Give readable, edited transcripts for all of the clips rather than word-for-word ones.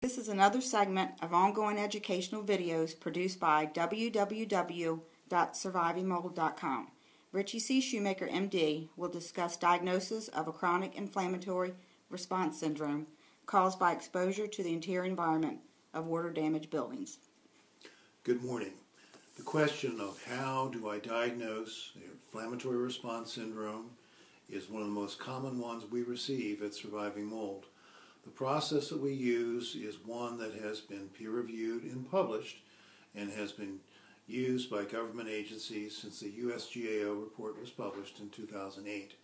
This is another segment of ongoing educational videos produced by www.survivingmold.com. Richie C. Shoemaker, MD, will discuss diagnosis of a chronic inflammatory response syndrome caused by exposure to the interior environment of water-damaged buildings. Good morning. The question of how do I diagnose inflammatory response syndrome is one of the most common ones we receive at Surviving Mold. The process that we use is one that has been peer-reviewed and published and has been used by government agencies since the USGAO report was published in 2008.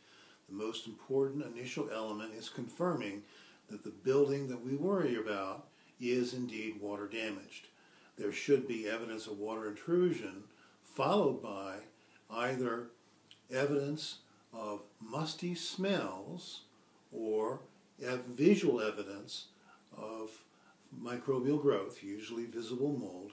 The most important initial element is confirming that the building that we worry about is indeed water damaged. There should be evidence of water intrusion followed by either evidence of musty smells or visual evidence of microbial growth, usually visible mold,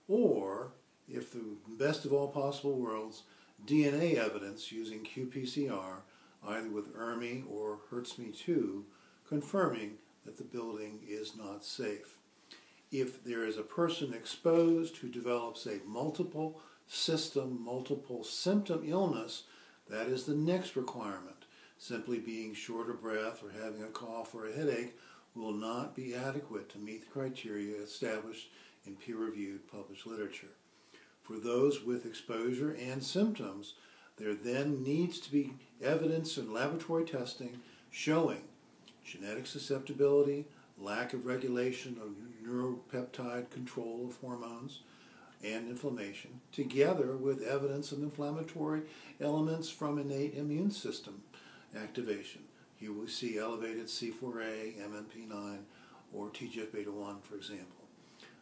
or, if the best of all possible worlds, DNA evidence using qPCR, either with ERMI or HERTSMI-2, confirming that the building is not safe. If there is a person exposed who develops a multiple system, multiple symptom illness, that is the next requirement. Simply being short of breath or having a cough or a headache will not be adequate to meet the criteria established in peer-reviewed published literature. For those with exposure and symptoms, there then needs to be evidence and laboratory testing showing genetic susceptibility, lack of regulation of neuropeptide control of hormones, and inflammation, together with evidence of inflammatory elements from innate immune system activation. Here we see elevated C4A, MMP9, or TGF-beta1, for example.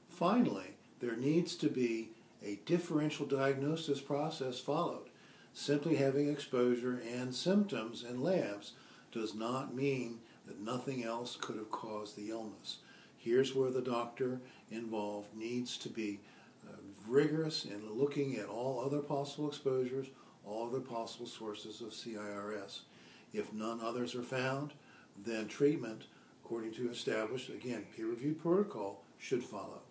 Finally, there needs to be a differential diagnosis process followed. Simply having exposure and symptoms in labs does not mean that nothing else could have caused the illness. Here's where the doctor involved needs to be rigorous in looking at all other possible exposures, all other possible sources of CIRS. If none others are found, then treatment, according to established, again, peer-reviewed protocol, should follow.